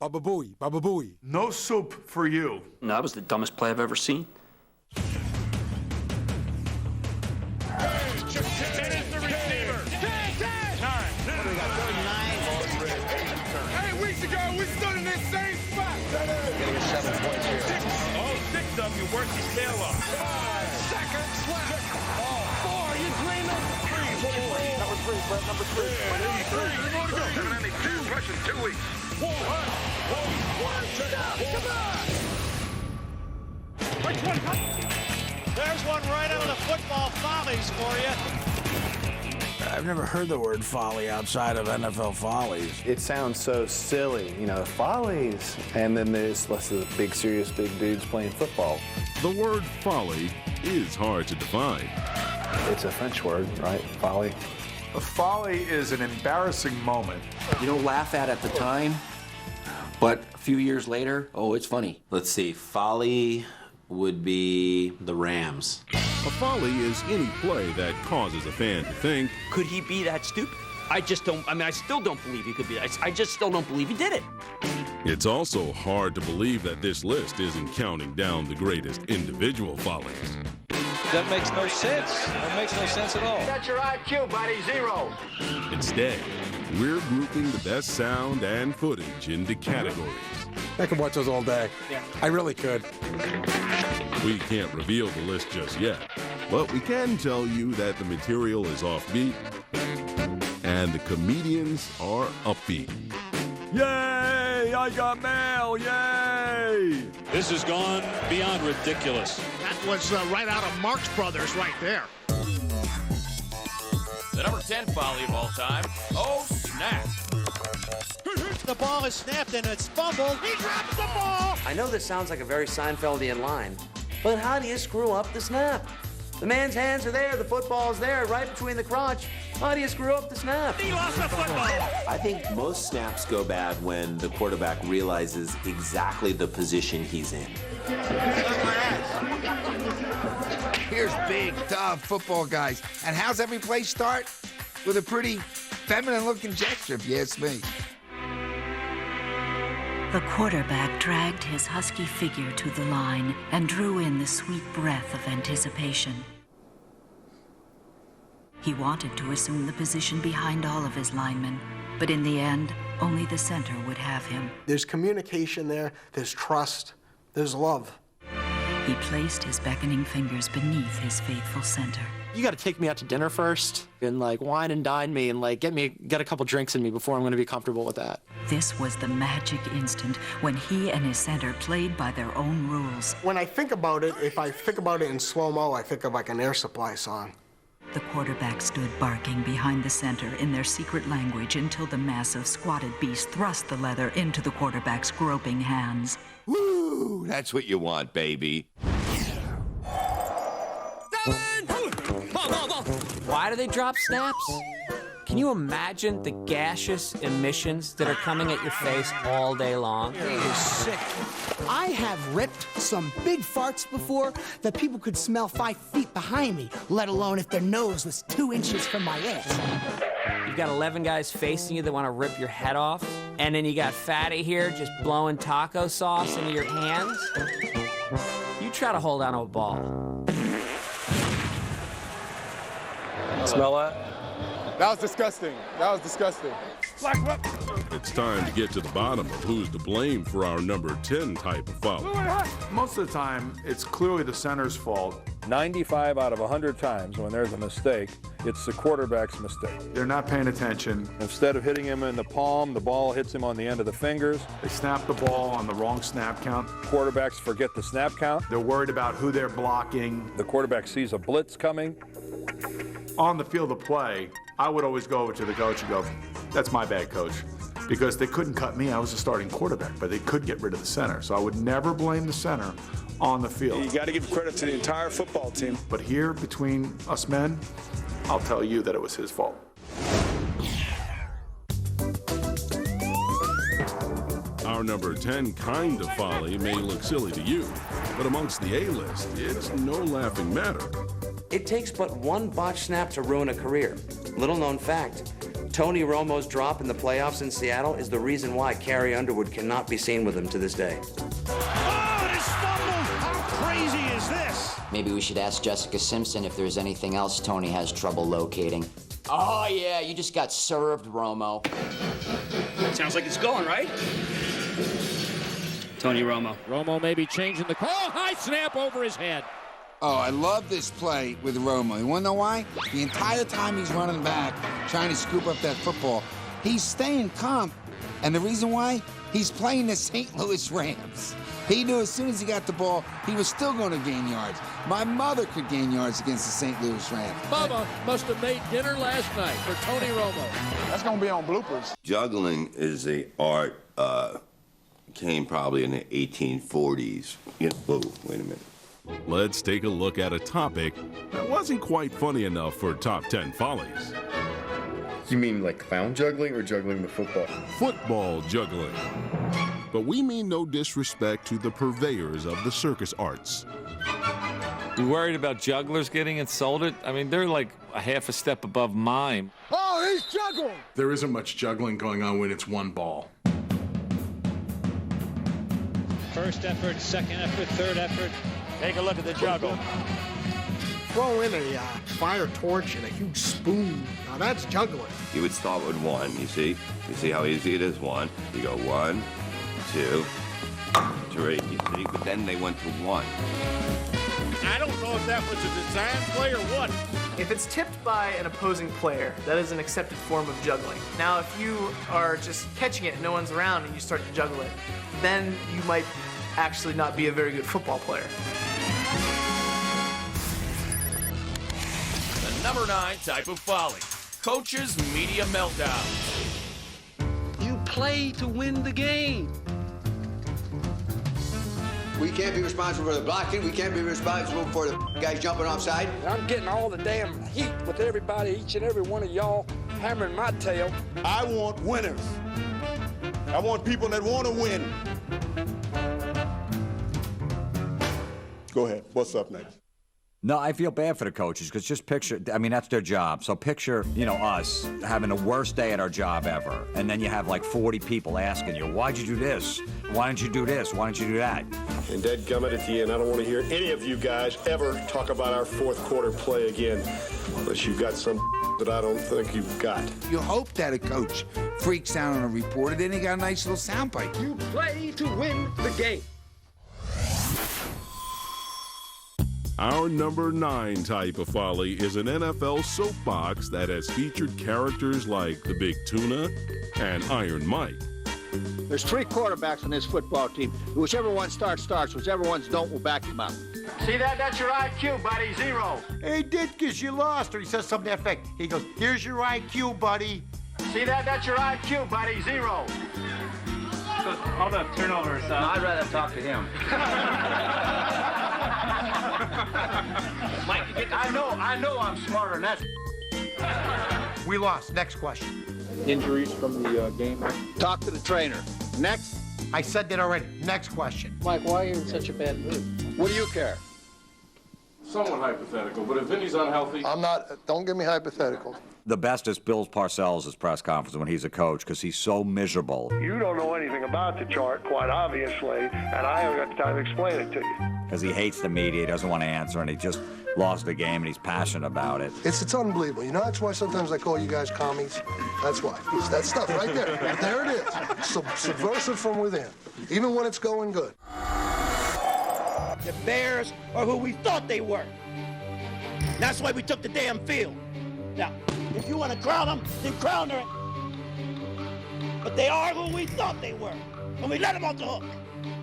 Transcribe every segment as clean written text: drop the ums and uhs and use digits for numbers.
Baba Booey, Baba Booey. No soup for you. No, that was the dumbest play I've ever seen. We stood in this same spot. Getting 7 points here. All 6 of you worked your tail off. 5 seconds left. 4, you dreaming? 3. Number 3, Brett, number 3. More to go. Evidently 2 questions, 2 weeks. 1, 2, come on. There's one right out of the football Follies for you. I've never heard the word folly outside of NFL Follies. It sounds so silly, you know, Follies. And then there's lots of big, serious, big dudes playing football. The word folly is hard to define. It's a French word, right? Folly. A folly is an embarrassing moment. You don't laugh at the time, but a few years later, oh, it's funny. Let's see, folly would be the Rams. A folly is any play that causes a fan to think, Could he be that stupid? I still don't believe he could be that. I just still don't believe he did it. it's also hard to believe that this list isn't counting down the greatest individual follies. That makes no sense. That makes no sense at all. That's your IQ, buddy, 0. Instead, we're grouping the best sound and footage into categories. I could watch those all day. Yeah. I really could. We can't reveal the list just yet, but we can tell you that the material is offbeat and the comedians are upbeat. Yay! I got mail! Yay! This has gone beyond ridiculous. That was right out of Marx Brothers right there. The number 10 folly of all time. Oh, snap. The ball is snapped and it's fumbled. He drops the ball. I know this sounds like a very Seinfeldian line, but how do you screw up the snap? The man's hands are there, the football's there, right between the crotch. How do you screw up the snap? He lost the football. I think most snaps go bad when the quarterback realizes exactly the position he's in. Here's big, tough football guys. And how's every play start? With a pretty feminine-looking gesture, if you ask me. The quarterback dragged his husky figure to the line and drew in the sweet breath of anticipation. He wanted to assume the position behind all of his linemen, but in the end, only the center would have him. There's communication there, there's trust, there's love. He placed his beckoning fingers beneath his faithful center. You got to take me out to dinner first and wine and dine me and get a couple drinks in me before I'm going to be comfortable with that. This was the magic instant when he and his center played by their own rules. When I think about it, if I think about it in slow-mo, I think of like an Air Supply song. The quarterback stood barking behind the center in their secret language until the massive squatted beast thrust the leather into the quarterback's groping hands. Woo! That's what you want, baby. Why do they drop snaps? Can you imagine the gaseous emissions that are coming at your face all day long? He is sick. I have ripped some big farts before that people could smell 5 feet behind me, let alone if their nose was 2 inches from my ass. You've got 11 guys facing you that want to rip your head off, and then you got Fatty here just blowing taco sauce into your hands. You try to hold on to a ball. Smell that? That was disgusting. That was disgusting. It's time to get to the bottom of who's to blame for our number 10 type of foul. Most of the time, it's clearly the center's fault. 95 out of 100 times when there's a mistake, it's the quarterback's mistake. They're not paying attention. Instead of hitting him in the palm, the ball hits him on the end of the fingers. They snap the ball on the wrong snap count. Quarterbacks forget the snap count. They're worried about who they're blocking. The quarterback sees a blitz coming. On the field of play, I would always go over to the coach and go, that's my bad, coach. Because they couldn't cut me. I was a starting quarterback, but they could get rid of the center. So I would never blame the center on the field. You got to give credit to the entire football team. But here, between us men, I'll tell you that it was his fault. Our number 10 kind of folly may look silly to you, but amongst the A-list, it's no laughing matter. It takes but one botched snap to ruin a career. Little known fact, Tony Romo's drop in the playoffs in Seattle is the reason why Carrie Underwood cannot be seen with him to this day. Oh, this fumble! How crazy is this? Maybe we should ask Jessica Simpson if there's anything else Tony has trouble locating. Oh, yeah, you just got served, Romo. Sounds like it's going, right? Tony Romo. Romo may be changing the call. High snap over his head. Oh, I love this play with Romo. You wanna know why? The entire time he's running back, trying to scoop up that football, he's staying calm. And the reason why? He's playing the St. Louis Rams. He knew as soon as he got the ball, he was still going to gain yards. My mother could gain yards against the St. Louis Rams. Mama must have made dinner last night for Tony Romo. That's going to be on bloopers. Juggling is a art, came probably in the 1840s. Whoa, wait a minute. Let's take a look at a topic that wasn't quite funny enough for Top 10 Follies. You mean like clown juggling or juggling the football? Football juggling. But we mean no disrespect to the purveyors of the circus arts. You worried about jugglers getting insulted? I mean, they're like a half a step above mime. Oh, he's juggling! There isn't much juggling going on when it's one ball. First effort, second effort, third effort. Take a look at the juggle. Throw in a fire torch and a huge spoon. Now that's juggling. You would start with one, you see? You see how easy it is? One. You go 1, 2, 3, you see? But then they went to 1. I don't know if that was a design play or what. If it's tipped by an opposing player, that is an accepted form of juggling. Now, if you are just catching it and no one's around and you start to juggle it, then you might actually not be a very good football player. The number 9 type of folly. Coach's media meltdown. You play to win the game. We can't be responsible for the blocking. We can't be responsible for the guys jumping offside. I'm getting all the damn heat with everybody, each and every one of y'all hammering my tail. I want winners. I want people that want to win. Go ahead. What's up next? No, I feel bad for the coaches because just picture, I mean, that's their job. So picture, us having the worst day at our job ever. And then you have like 40 people asking you, why'd you do this? Why didn't you do this? Why didn't you do that? And dadgummit at the end, I don't want to hear any of you guys ever talk about our fourth quarter play again. Unless you've got some that I don't think you've got. You hope that a coach freaks out on a reporter, then he got a nice little soundbite. You play to win the game. Our number 9 type of folly is an NFL soapbox that has featured characters like the Big Tuna and Iron Mike. There's 3 quarterbacks on this football team. Whichever one starts. Whichever ones don't, we'll back him up. See that? That's your IQ, buddy. 0. Hey, Ditkus, you lost. Or he says something to that effect. He goes, here's your IQ, buddy. See that? That's your IQ, buddy. 0. All the turnovers. I'd rather talk to him. Mike, I know I'm smarter than that. We lost. Next question. Injuries from the game. Talk to the trainer. Next. I said that already. Next question. Mike, why are you in such a bad mood? What do you care? Somewhat hypothetical, but if Vinny's unhealthy... I'm not. Don't give me hypotheticals. The best is Bill Parcells' press conference when he's a coach because he's so miserable. You don't know anything about the chart, quite obviously, and I haven't got the time to explain it to you. Because he hates the media, he doesn't want to answer, and he just lost the game, and he's passionate about it. It's unbelievable. That's why sometimes I call you guys commies. That's why. It's that stuff right there. There it is. Subversive from within, even when it's going good. The Bears are who we thought they were. That's why we took the damn field. Now, if you want to crown them, then crown them. But they are who we thought they were, and we let them off the hook.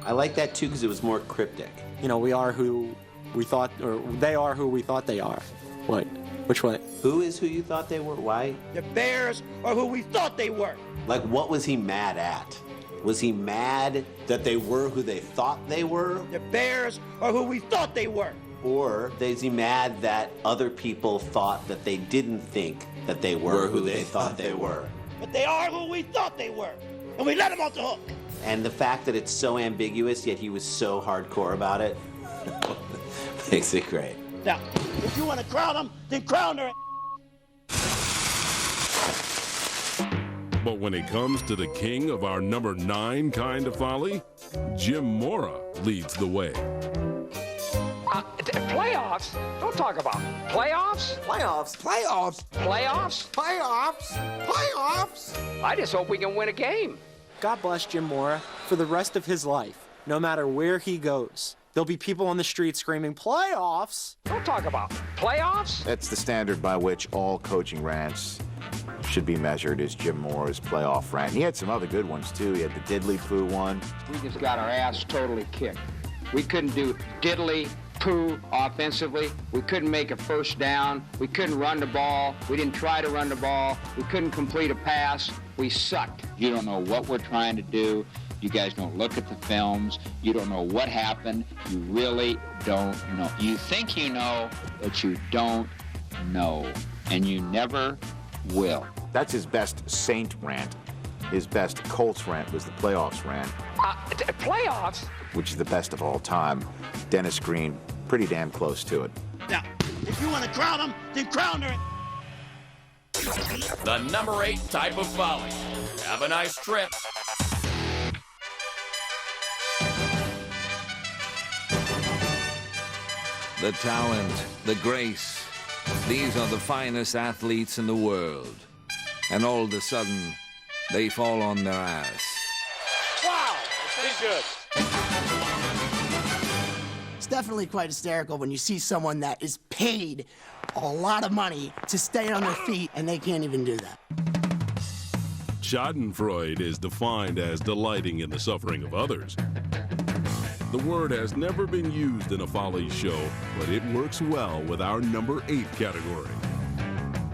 I like that too because it was more cryptic. We are who we thought, or they are who we thought they are. What? Which one? Who is who you thought they were? Why? The Bears are who we thought they were. Like, what was he mad at? Was he mad that they were who they thought they were? The Bears are who we thought they were. Or is he mad that other people thought that they didn't think that they were who they thought they were? But they are who we thought they were, and we let them off the hook. And the fact that it's so ambiguous, yet he was so hardcore about it, makes it great. Now, if you want to crown them, then crown her. But when it comes to the king of our number 9 kind of folly, Jim Mora leads the way. Playoffs? Don't talk about playoffs. Playoffs? Playoffs? Playoffs? I just hope we can win a game. God bless Jim Mora for the rest of his life, no matter where he goes. There'll be people on the street screaming, playoffs? Don't talk about playoffs. That's the standard by which all coaching rants should be measured, is Jim Mora's playoff rant. He had some other good ones, too. He had the diddly poo one. We just got our ass totally kicked. We couldn't do diddly poo offensively. We couldn't make a first down. We couldn't run the ball. We didn't try to run the ball. We couldn't complete a pass. We sucked. You don't know what we're trying to do. You guys don't look at the films. You don't know what happened. You really don't know. You think you know, but you don't know. And you never will. That's his best Saint rant. His best Colts rant was the playoffs rant. Playoffs? Which is the best of all time. Dennis Green, pretty damn close to it. Now, if you want to crown them, then crown her. The number 8 type of folly. Have a nice trip. The talent, the grace. These are the finest athletes in the world. And all of a sudden, they fall on their ass. Wow, it's pretty good. It's definitely quite hysterical when you see someone that is paid a lot of money to stay on their feet, and they can't even do that. Schadenfreude is defined as delighting in the suffering of others. The word has never been used in a Follies show, but it works well with our number 8 category.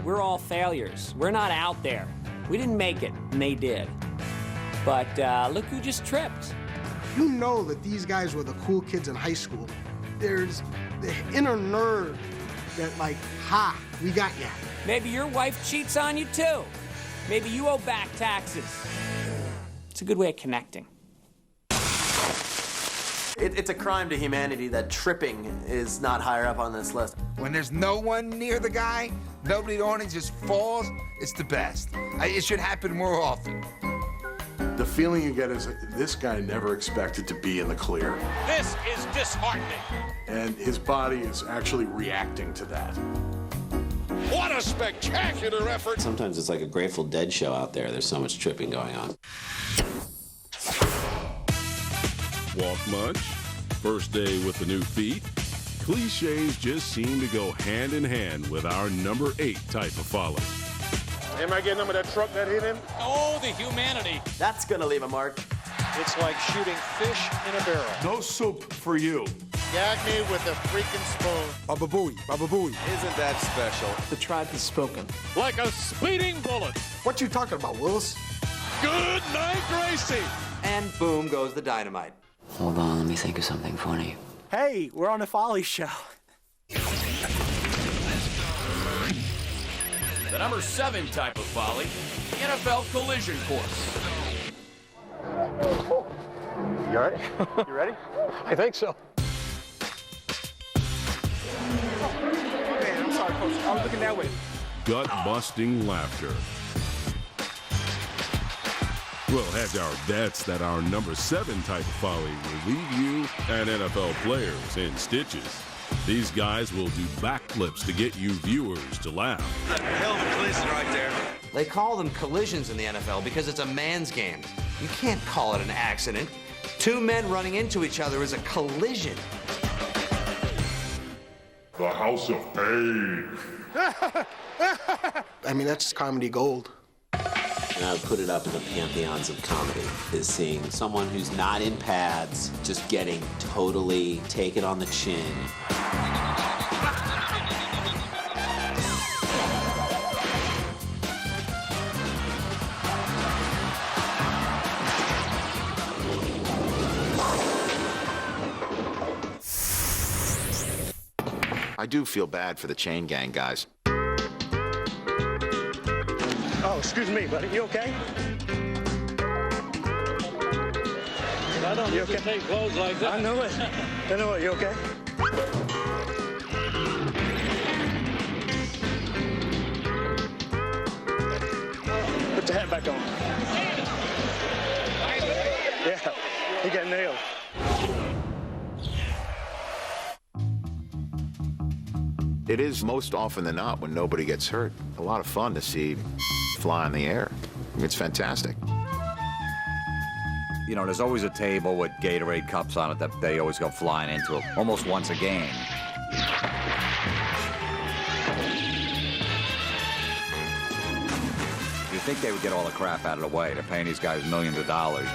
We're all failures. We're not out there. We didn't make it, and they did. But look who just tripped. You know that these guys were the cool kids in high school. There's the inner nerd that like, ha, we got ya. Maybe your wife cheats on you too. Maybe you owe back taxes. It's a good way of connecting. It's a crime to humanity that tripping is not higher up on this list. When there's no one near the guy, nobody on it, just falls, it's the best. It should happen more often. The feeling you get is this guy never expected to be in the clear. This is disheartening. And his body is actually reacting to that. What a spectacular effort. Sometimes it's like a Grateful Dead show out there. There's so much tripping going on. Walk much? First day with the new feet? Cliches just seem to go hand in hand with our number 8 type of folly. Am I getting him with that truck that hit him? Oh, the humanity. That's gonna leave a mark. It's like shooting fish in a barrel. No soup for you. Gag me with a freaking spoon. Baba Booey, Baba Booey. Isn't that special? The tribe has spoken. Like a speeding bullet. What you talking about, Willis? Good night, Gracie. And boom goes the dynamite. Hold on, let me think of something funny. Hey, we're on a Follies show. The number 7 type of folly. NFL collision course. You all right? You ready? I think so. Oh, man, I'm sorry, Coach. I was looking that way. Gut-busting laughter. We'll hedge our bets that our number 7 type of folly will leave you and NFL players in stitches. These guys will do backflips to get you viewers to laugh. Hell of a collision right there. They call them collisions in the NFL because it's a man's game. You can't call it an accident. 2 men running into each other is a collision. The House of Pain. I mean, that's comedy gold. And I would put it up in the pantheons of comedy, is seeing someone who's not in pads just getting totally taken on the chin. I do feel bad for the chain gang guys. Oh, excuse me, buddy. You okay? I don't You have to okay? take clothes like that. I know it. I know it. You okay? the hat back on. Yeah, he got nailed. It is most often than not when nobody gets hurt. A lot of fun to see fly in the air. It's fantastic. You know, there's always a table with Gatorade cups on it that they always go flying into it almost once a game. You'd think they would get all the crap out of the way. They're paying these guys millions of dollars.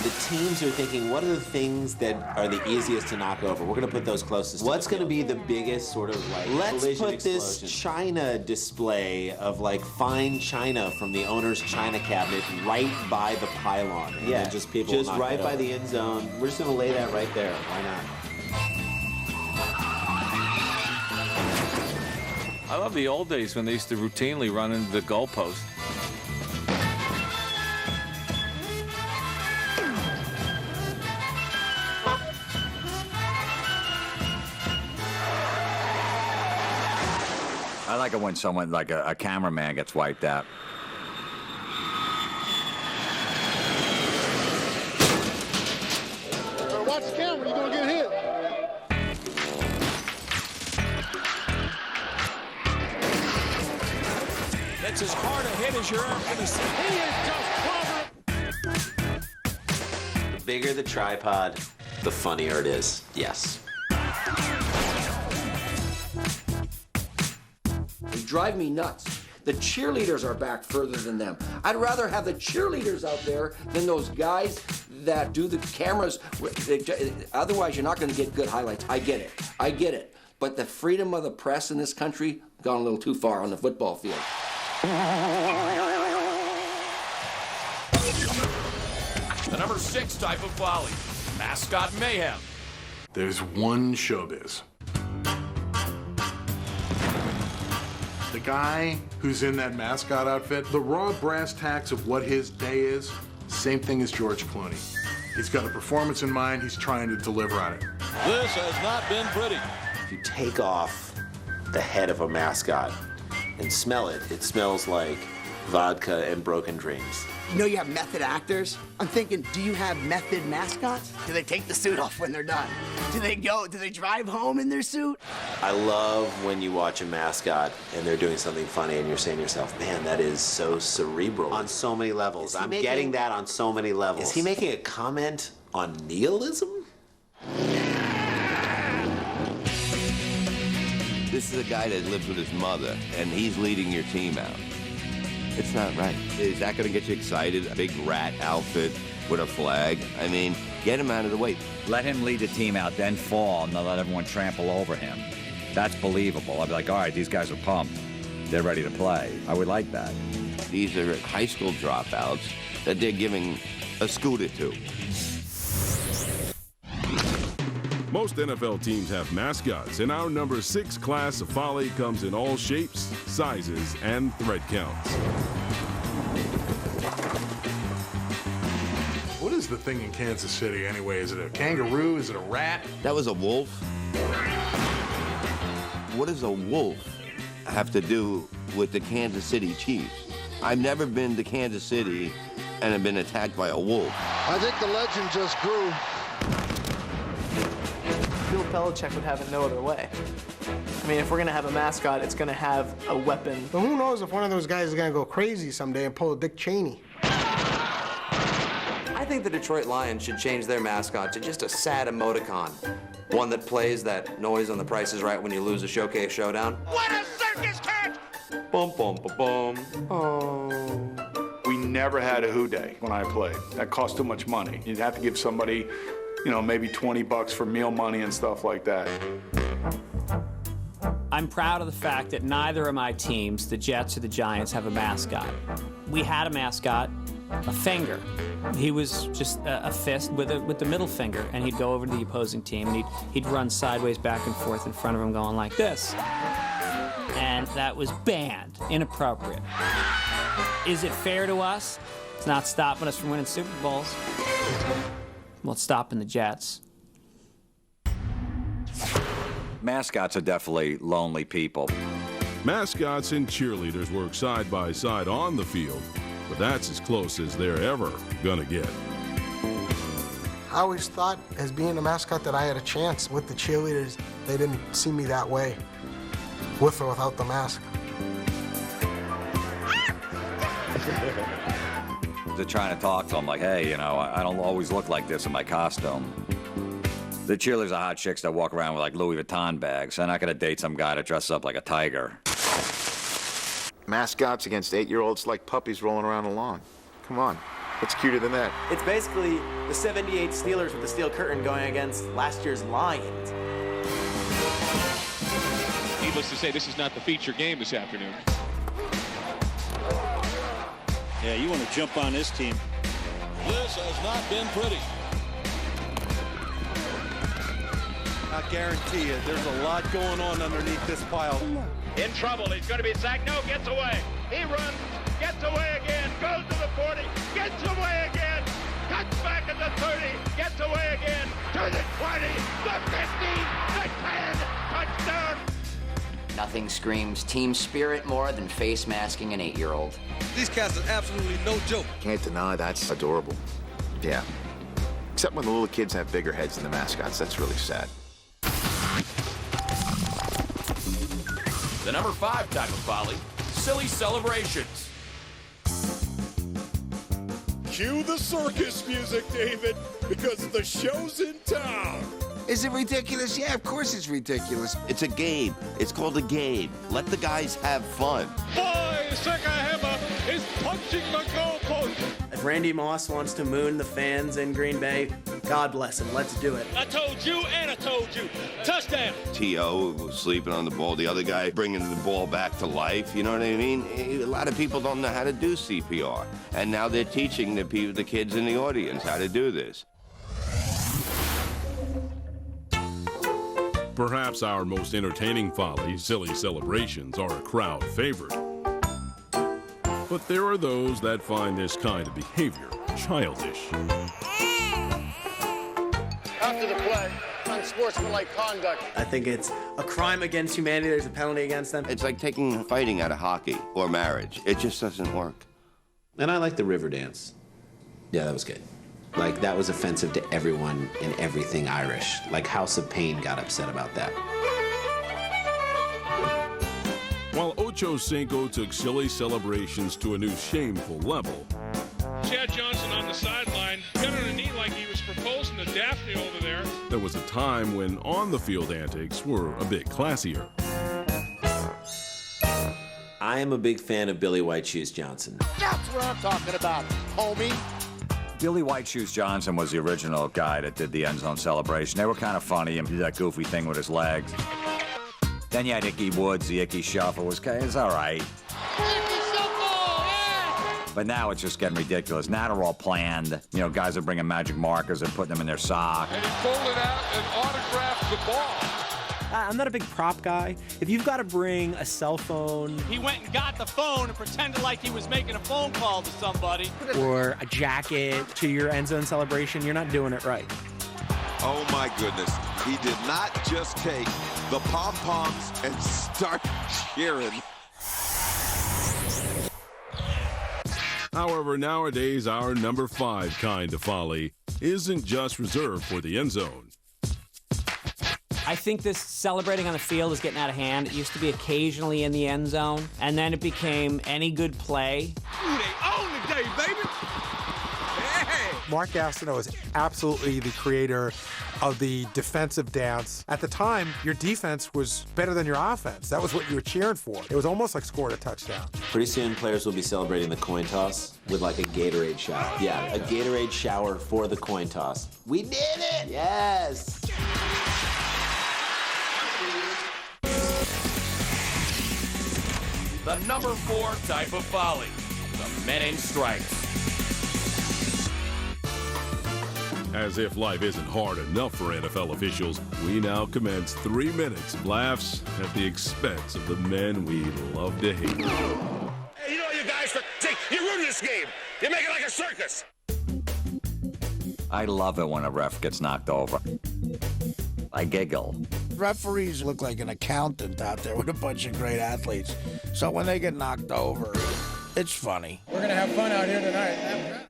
The teams are thinking, what are the things that are the easiest to knock over? We're going to put those closest. What's going to be the biggest sort of like let's put this china display of like fine china from the owner's china cabinet right by the pylon. And then just people just right by the end zone. We're just going to lay that right there. Why not? I love the old days when they used to routinely run into the goalpost. I like it when someone, like a cameraman, gets wiped out. Watch the camera, you're gonna get hit. That's as hard a hit as you're ever going to see. He is just clever. The bigger the tripod, the funnier it is. Yes. They drive me nuts. The cheerleaders are back further than them. I'd rather have the cheerleaders out there than those guys that do the cameras. Otherwise, you're not going to get good highlights. I get it. But the freedom of the press in this country gone a little too far on the football field. The number 6 type of volley, mascot mayhem. There's one showbiz. The guy who's in that mascot outfit, the raw brass tacks of what his day is, same thing as George Clooney. He's got a performance in mind, he's trying to deliver on it. This has not been pretty. If you take off the head of a mascot and smell it, it smells like vodka and broken dreams. You know you have method actors? I'm thinking, do you have method mascots? Do they take the suit off when they're done? Do they drive home in their suit? I love when you watch a mascot and they're doing something funny and you're saying to yourself, man, that is so cerebral on so many levels. I'm getting that on so many levels. Is he making a comment on nihilism? This is a guy that lives with his mother, and he's leading your team out. It's not right. Is that going to get you excited? A big rat outfit with a flag? I mean, get him out of the way. Let him lead the team out, then fall, and then let everyone trample over him. That's believable. I'd be like, all right, these guys are pumped. They're ready to play. I would like that. These are high school dropouts that they're giving a scooter to. Most NFL teams have mascots, and our number 6 class of Folly comes in all shapes, sizes, and thread counts. What is the thing in Kansas City anyway? Is it a kangaroo? Is it a rat? That was a wolf. What does a wolf have to do with the Kansas City Chiefs? I've never been to Kansas City and have been attacked by a wolf. I think the legend just grew. Bill Belichick would have it no other way. I mean, if we're going to have a mascot, it's going to have a weapon. But who knows if one of those guys is going to go crazy someday and pull a Dick Cheney. I think the Detroit Lions should change their mascot to just a sad emoticon. One that plays that noise on The Price is Right when you lose a showcase showdown. What a circus cat! Bum, bum, bum, bum. Oh. We never had a Who Day when I played. That cost too much money. You'd have to give somebody, you know, maybe $20 for meal money and stuff like that. I'm proud of the fact that neither of my teams, the Jets or the Giants, have a mascot. We had a mascot, a finger. He was just a fist with the middle finger, and he'd go over to the opposing team, and he'd run sideways back and forth in front of him going like this. And that was banned, inappropriate. Is it fair to us? It's not stopping us from winning Super Bowls. Well, it's stopping the Jets. Mascots are definitely lonely people. Mascots and cheerleaders work side by side on the field, but that's as close as they're ever gonna get. I always thought, as being a mascot, that I had a chance with the cheerleaders. They didn't see me that way, with or without the mask. They're trying to talk to them like, hey, you know, I don't always look like this in my costume. The cheerleaders are hot chicks that walk around with like Louis Vuitton bags. They're not gonna date some guy that dresses up like a tiger. Mascots against 8-year-olds like puppies rolling around the lawn. Come on, what's cuter than that? It's basically the 78 Steelers with the steel curtain going against last year's Lions. Needless to say, this is not the feature game this afternoon. Yeah, you want to jump on this team. This has not been pretty. I guarantee you, there's a lot going on underneath this pile. In trouble, he's going to be sacked. No, gets away. He runs, gets away again, goes to the 40, gets away again, cuts back at the 30, gets away again, to the 20, the 50, the 10, touchdown. Nothing screams team spirit more than face masking an 8-year-old. These cats are absolutely no joke. Can't deny that's adorable. Yeah. Except when the little kids have bigger heads than the mascots. That's really sad. The number 5 type of folly, silly celebrations. Cue the circus music, David, because the show's in town. Is it ridiculous? Yeah, of course it's ridiculous. It's a game. It's called a game. Let the guys have fun. Boy, Sakahema is punching the goalpost. If Randy Moss wants to moon the fans in Green Bay, God bless him. Let's do it. I told you and I told you. Touchdown. T.O. was sleeping on the ball. The other guy bringing the ball back to life. You know what I mean? A lot of people don't know how to do CPR. And now they're teaching the kids in the audience how to do this. Perhaps our most entertaining folly, silly celebrations, are a crowd favorite. But there are those that find this kind of behavior childish. After the play, unsportsmanlike conduct. I think it's a crime against humanity. There's a penalty against them. It's like taking fighting out of hockey or marriage. It just doesn't work. And I like the river dance. Yeah, that was good. Like, that was offensive to everyone and everything Irish. Like, House of Pain got upset about that. While Ocho Cinco took silly celebrations to a new shameful level, Chad Johnson on the sideline, got on a knee like he was proposing to Daphne over there. there was a time when on-the-field antics were a bit classier. I am a big fan of Billy White Shoes Johnson. That's what I'm talking about, homie. Billy White Shoes Johnson was the original guy that did the end zone celebration. They were kind of funny and did that goofy thing with his legs. Then you had Icky Woods, the Icky Shuffle it's all right. Icky Shuffle, yeah! But now it's just getting ridiculous. Now they're all planned. You know, guys are bringing magic markers and putting them in their sock. And he folded out and autographed the ball. I'm not a big prop guy. If you've got to bring a cell phone... He went and got the phone and pretended like he was making a phone call to somebody. ...or a jacket to your end zone celebration, you're not doing it right. Oh, my goodness. He did not just take the pom-poms and start cheering. However, nowadays, our number 5 kind of folly isn't just reserved for the end zone. I think this celebrating on the field is getting out of hand. It used to be occasionally in the end zone, and then it became any good play. Ooh, they own the day, baby! Hey! Mark Gastineau is absolutely the creator of the defensive dance. At the time, your defense was better than your offense. That was what you were cheering for. It was almost like scoring a touchdown. Pretty soon, players will be celebrating the coin toss with like a Gatorade shower. Yeah, a Gatorade shower for the coin toss. We did it! Yes! The number 4 type of folly, the men in stripes. As if life isn't hard enough for NFL officials, we now commence 3 minutes of laughs at the expense of the men we love to hate. Hey, you know you guys, you ruined this game. You make it like a circus. I love it when a ref gets knocked over. I giggle. Referees look like an accountant out there with a bunch of great athletes. So when they get knocked over, It's funny. We're going to have fun out here tonight.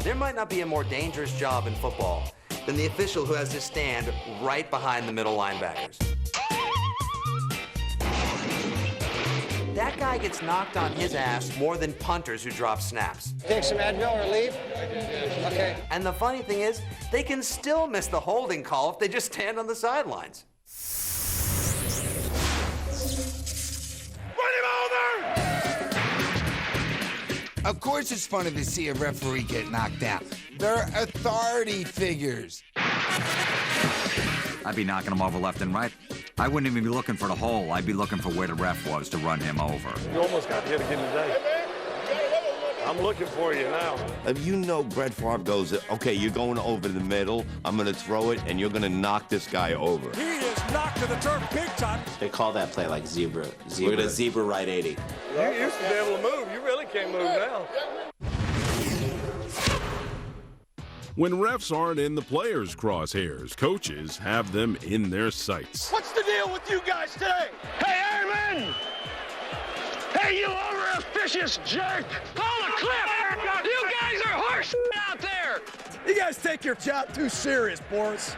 There might not be a more dangerous job in football than the official who has to stand right behind the middle linebackers. That guy gets knocked on his ass more than punters who drop snaps. Take some Advil or leave? Okay. And the funny thing is, they can still miss the holding call if they just stand on the sidelines. Of course it's funny to see a referee get knocked out. They're authority figures. I'd be knocking him over left and right. I wouldn't even be looking for the hole. I'd be looking for where the ref was to run him over. You almost got hit again today. I'm looking for you now. If you know Brett Favre goes, okay, you're going over the middle, I'm going to throw it, and you're going to knock this guy over. He is knocked to the turf big time. They call that play like zebra. We're going to zebra right 80. You used to be able to move. You really can't move now. When refs aren't in the players' crosshairs, coaches have them in their sights. What's the deal with you guys today? Hey, Airman! Hey, you over-officious jerk! Call a clip! You guys are horse out there! You guys take your job too serious, Boris.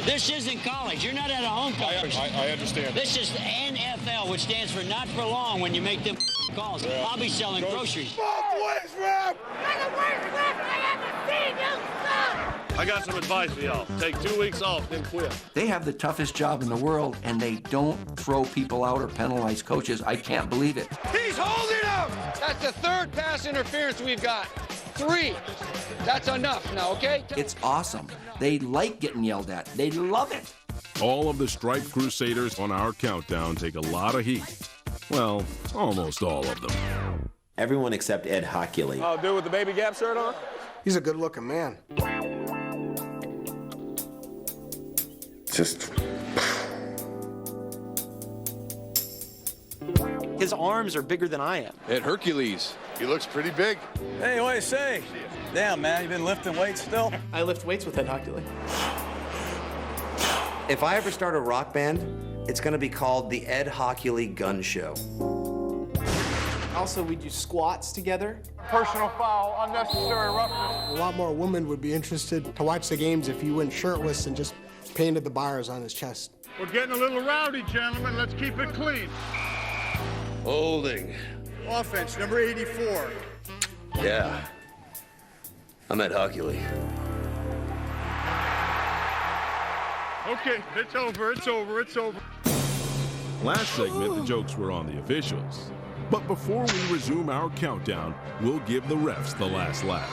This isn't college. You're not at a home college. I understand. This is the NFL, which stands for not for long when you make them calls. Yeah. I'll be selling groceries. Both ways, ref! You're the worst ref I ever seen, you suck! I got some advice for y'all. Take 2 weeks off, then quit. They have the toughest job in the world, and they don't throw people out or penalize coaches. I can't believe it. He's holding him! That's the third pass interference we've got. 3. That's enough now, okay? It's awesome. They like getting yelled at. They love it. All of the Stripe Crusaders on our countdown take a lot of heat. Well, almost all of them. Everyone except Ed Hockley. Oh, dude with the baby Gap shirt on? He's a good-looking man. Just His arms are bigger than I am. Ed Hercules. He looks pretty big. Hey, what do you say? Damn, man, you been lifting weights still? I lift weights with Ed Hockley. If I ever start a rock band, it's going to be called the Ed Hockley Gun Show. Also, we do squats together. Personal foul, unnecessary roughness. A lot more women would be interested to watch the games if he went shirtless and just painted the bars on his chest. We're getting a little rowdy, gentlemen. Let's keep it clean. Holding. Offense, number 84. Yeah. I'm Ed Hockley. Okay, it's over, it's over, it's over. Last segment, the jokes were on the officials. But before we resume our countdown, we'll give the refs the last laugh.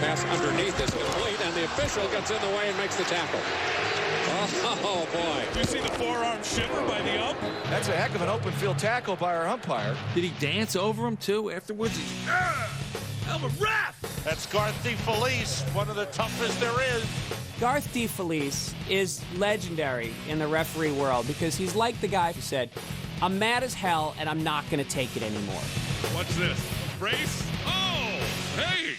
Pass underneath is complete, and the official gets in the way and makes the tackle. Oh, boy. Do you see the forearm shiver by the ump? That's a heck of an open field tackle by our umpire. Did he dance over him, too, afterwards? I'm a ref! That's Garth Follies, one of the toughest there is. Garth Follies is legendary in the referee world because he's like the guy who said, I'm mad as hell and I'm not going to take it anymore. What's this? A brace? Oh, hey!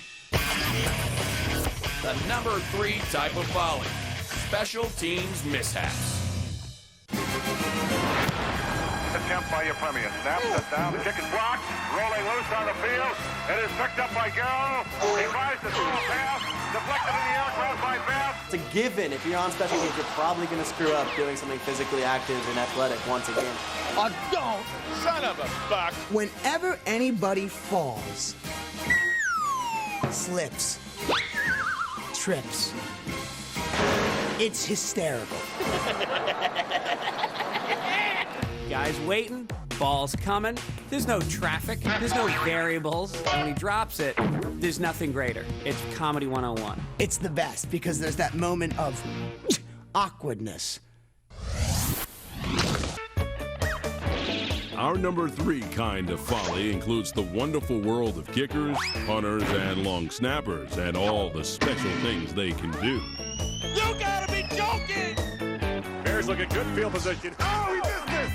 The number 3 type of folly. Special teams mishaps. Attempt by your premier. Snap, set down. The kick is blocked. Rolling loose on the field. It is picked up by Garrow. He tries to throw a pass. Deflected in the air. Crossed by Bass. It's a given. If you're on special teams, you're probably going to screw up doing something physically active and athletic once again. Oh, don't! Son of a buck! Whenever anybody falls, slips, trips, it's hysterical. Guys waiting, ball's coming. There's no traffic, there's no variables. And when he drops it, there's nothing greater. It's Comedy 101. It's the best because there's that moment of awkwardness. Our number 3 kind of folly includes the wonderful world of kickers, punters, and long snappers, and all the special things they can do. You gotta be joking! Bears look at good field position. Oh, he missed it!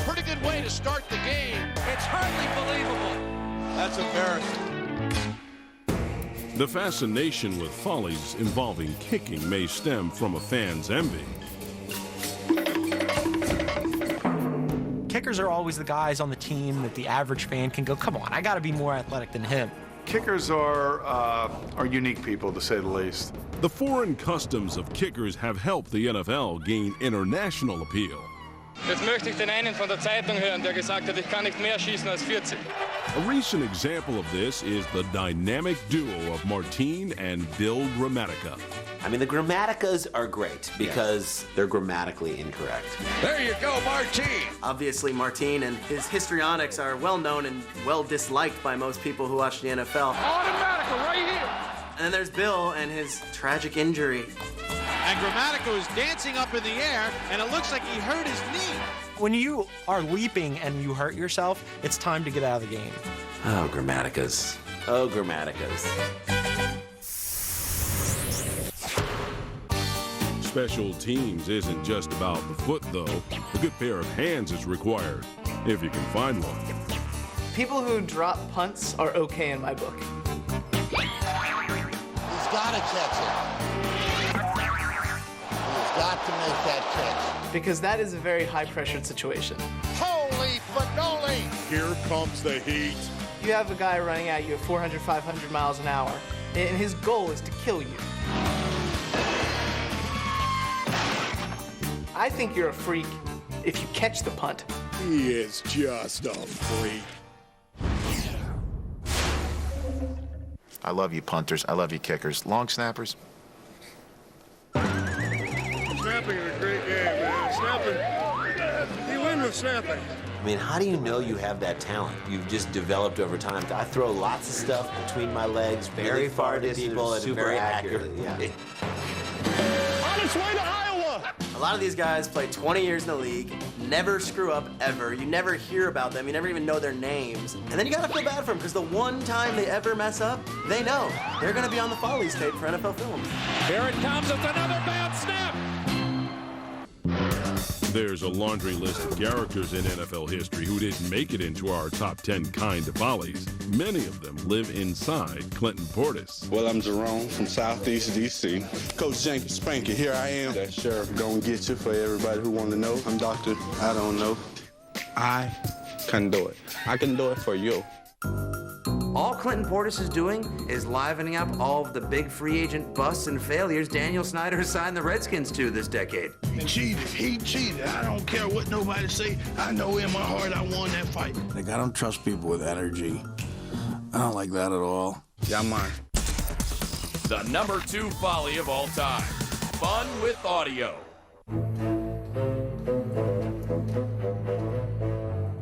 Pretty good way to start the game. It's hardly believable. That's embarrassing. The fascination with follies involving kicking may stem from a fan's envy. Kickers kickers are always the guys on the team that the average fan can go, come on, I got to be more athletic than him. Kickers are unique people, to say the least. The foreign customs of kickers have helped the NFL gain international appeal. Jetzt möchte ich den einen von der Zeitung hören, der gesagt hat, ich kann nicht mehr schießen als 40. A recent example of this is the dynamic duo of Martin and Bill Gramatica. I mean, the Gramaticas are great because they're grammatically incorrect. There you go, Martin. Obviously, Martin and his histrionics are well known and well disliked by most people who watch the NFL. Automatical right here. And then there's Bill and his tragic injury. And Grammatico is dancing up in the air, and it looks like he hurt his knee. When you are leaping and you hurt yourself, it's time to get out of the game. Oh, Grammaticas. Oh, Grammaticas. Special teams isn't just about the foot, though. A good pair of hands is required, if you can find one. People who drop punts are okay in my book. He's got to catch it. He's got to make that catch. Because that is a very high-pressured situation. Holy fannoli! Here comes the heat. You have a guy running at you at 400, 500 miles an hour, and his goal is to kill you. I think you're a freak if you catch the punt. He is just a freak. I love you punters. I love you kickers. Long snappers. Snapping is a great game, man. Snapping, you win with snapping. I mean, how do you know you have that talent? You've just developed over time. I throw lots of stuff between my legs, very far to people, and very accurately. Yeah. On its way to Iowa. A lot of these guys play 20 years in the league, never screw up ever. You never hear about them. You never even know their names. And then you gotta feel bad for them because the one time they ever mess up, they know they're gonna be on the Follies tape for NFL Films. Here it comes. It's another bad snap. There's a laundry list of characters in NFL history who didn't make it into our top 10 kind of Follies. Many of them live inside Clinton Portis. Well, I'm Jerome from Southeast D.C. Coach Janky Spanky, here I am. That sheriff gonna get you for everybody who want to know. I'm Doctor, I don't know. I can do it. I can do it for you. All Clinton Portis is doing is livening up all of the big free agent busts and failures Daniel Snyder has signed the Redskins to this decade. He cheated. He cheated. I don't care what nobody say. I know in my heart I won that fight. Like, I don't trust people with energy. I don't like that at all. Yeah, mine. The number 2 folly of all time. Fun with audio.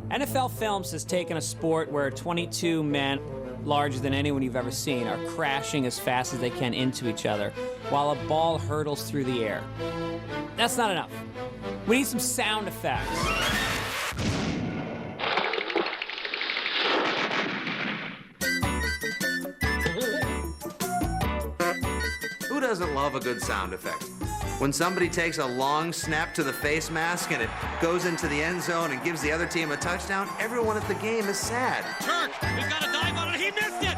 NFL Films has taken a sport where 22 men, larger than anyone you've ever seen, are crashing as fast as they can into each other while a ball hurtles through the air. That's not enough. We need some sound effects. Who doesn't love a good sound effect? When somebody takes a long snap to the face mask and it goes into the end zone and gives the other team a touchdown, everyone at the game is sad. Turk, he's got a dive on it. He missed it.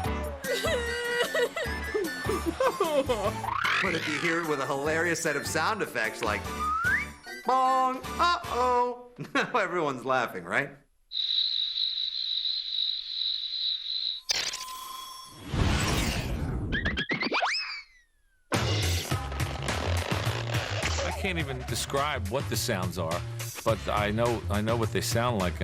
But if you hear it with a hilarious set of sound effects like bong, uh-oh, everyone's laughing, right? I can't even describe what the sounds are, but I know what they sound like.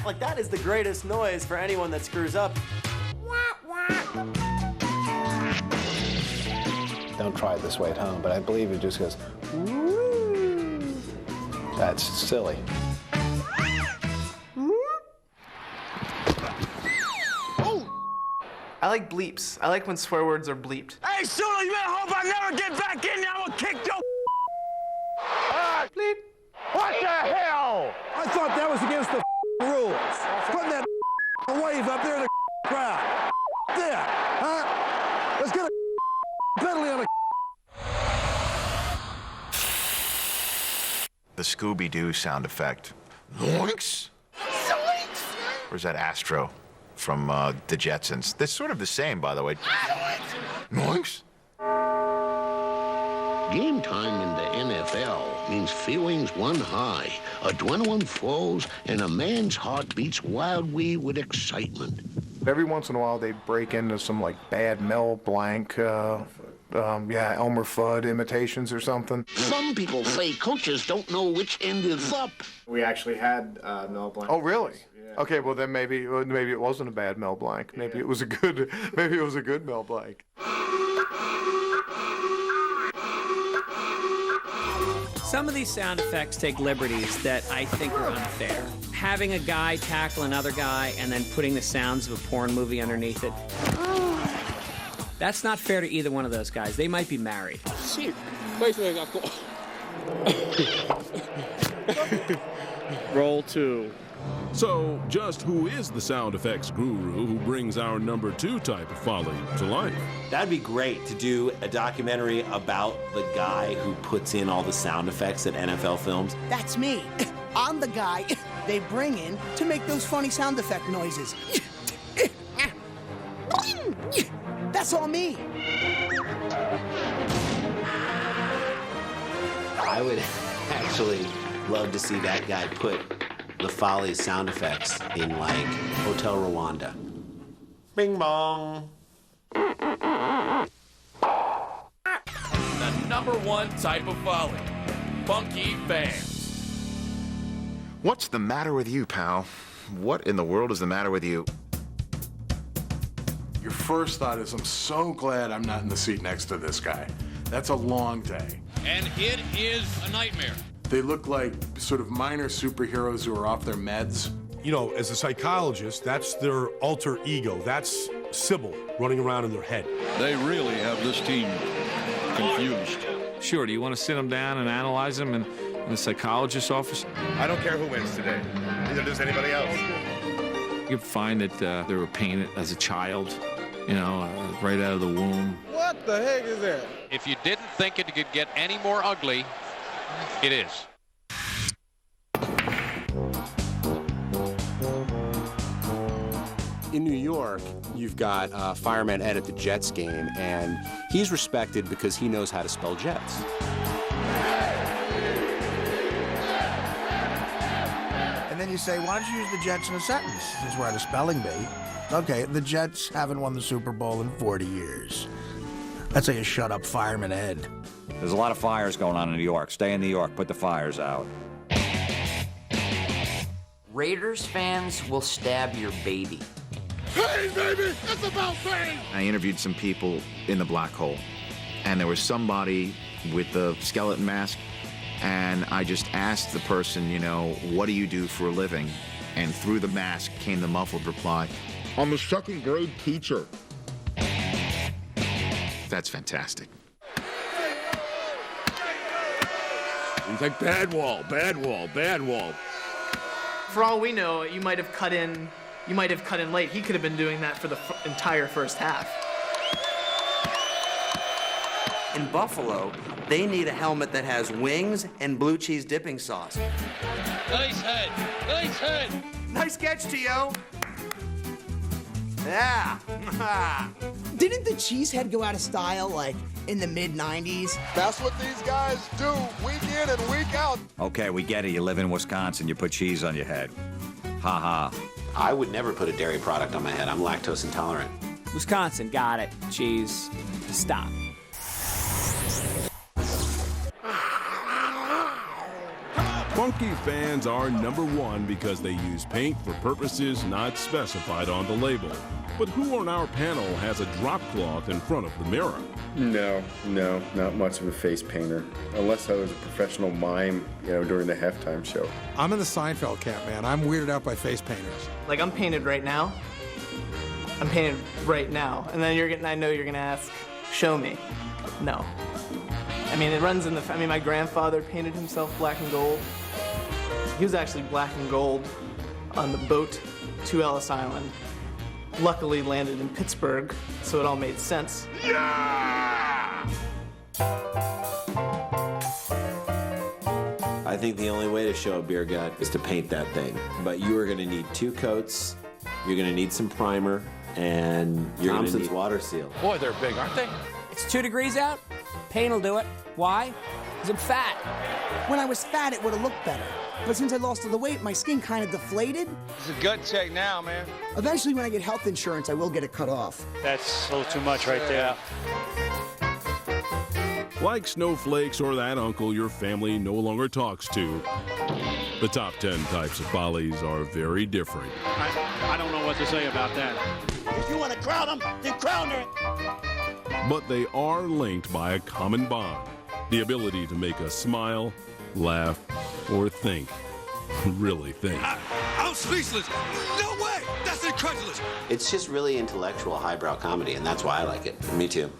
Like, that is the greatest noise for anyone that screws up. Don't try it this way at home, but I believe it just goes, woo. That's silly. I like bleeps. I like when swear words are bleeped. Hey, Sula, you better hope I never get back in there. I'm gonna kick your bleep. What the hell? I thought that was against the rules. Putting that wave up there in the crowd. There, huh? Let's get a penalty on The Scooby-Doo sound effect. Zoinks! Or is that Astro from the Jetsons? They're sort of the same, by the way. Zoinks! Game time in the NFL means feelings run high, adrenaline flows, and a man's heart beats wildly with excitement. Every once in a while, they break into some like bad Mel Blanc, Elmer Fudd imitations or something. Some people say coaches don't know which end is up. We actually had Mel Blanc. Oh, really? Yeah. Okay, well then maybe it wasn't a bad Mel Blanc. Maybe it was a good Mel Blanc. Some of these sound effects take liberties that I think are unfair. Having a guy tackle another guy and then putting the sounds of a porn movie underneath it. That's not fair to either one of those guys. They might be married. Roll 2. So, just who is the sound effects guru who brings our number 2 type of folly to life? That'd be great to do a documentary about the guy who puts in all the sound effects at NFL films. That's me. I'm the guy they bring in to make those funny sound effect noises. That's all me. I would actually love to see that guy put the Follies sound effects in, like, Hotel Rwanda. Bing bong. The number 1 type of folly, funky fans. What's the matter with you, pal? What in the world is the matter with you? Your first thought is, I'm so glad I'm not in the seat next to this guy. That's a long day. And it is a nightmare. They look like sort of minor superheroes who are off their meds. You know, as a psychologist, that's their alter ego. That's Sybil running around in their head. They really have this team confused. Sure, do you want to sit them down and analyze them in the psychologist's office? I don't care who wins today. Neither does anybody else. You find that they were painted as a child, you know, right out of the womb. What the heck is that? If you didn't think it could get any more ugly, it is. In New York, you've got Fireman Ed at the Jets game, and he's respected because he knows how to spell Jets. And then you say, why don't you use the Jets in a sentence? This is where the spelling bee. Okay, the Jets haven't won the Super Bowl in 40 years. That's how you shut up Fireman Ed. There's a lot of fires going on in New York. Stay in New York. Put the fires out. Raiders fans will stab your baby. Hey, baby, it's about pain. I interviewed some people in the black hole, and there was somebody with the skeleton mask, and I just asked the person, you know, what do you do for a living? And through the mask came the muffled reply, I'm a second grade teacher. That's fantastic. He's like, bad wall, bad wall, bad wall. For all we know, you might have cut in late. He could have been doing that for the entire first half. In Buffalo, they need a helmet that has wings and blue cheese dipping sauce. Nice head, nice head. Nice catch, T.O. Yeah. Didn't the cheesehead go out of style, like, in the mid-90s? That's what these guys do, week in and week out. Okay, we get it. You live in Wisconsin. You put cheese on your head. Ha ha. I would never put a dairy product on my head. I'm lactose intolerant. Wisconsin, got it. Cheese. Stop. Funky fans are number 1 because they use paint for purposes not specified on the label. But who on our panel has a drop cloth in front of the mirror? No, not much of a face painter. Unless I was a professional mime, during the halftime show. I'm in the Seinfeld camp, man. I'm weirded out by face painters. Like, I'm painted right now. And then I know you're gonna ask, show me. No. I mean, it runs in the, my grandfather painted himself black and gold. He was actually black and gold on the boat to Ellis Island. Luckily landed in Pittsburgh, so it all made sense. Yeah! I think the only way to show a beer gut is to paint that thing. But you are going to need 2 coats, you're going to need some primer, and you're going to need water seal. Boy, they're big, aren't they? It's 2 degrees out. Paint will do it. Why? Because I'm fat. When I was fat, it would have looked better. But since I lost all the weight, my skin kind of deflated. It's a gut check now, man. Eventually, when I get health insurance, I will get it cut off. That's a little too much right there. Like snowflakes or that uncle your family no longer talks to, the top 10 types of follies are very different. I don't know what to say about that. If you want to crown them, then crown her. But they are linked by a common bond, the ability to make us smile, laugh, or think. Really think. I'm speechless. No way! That's incredulous. It's just really intellectual highbrow comedy, and that's why I like it. Me too.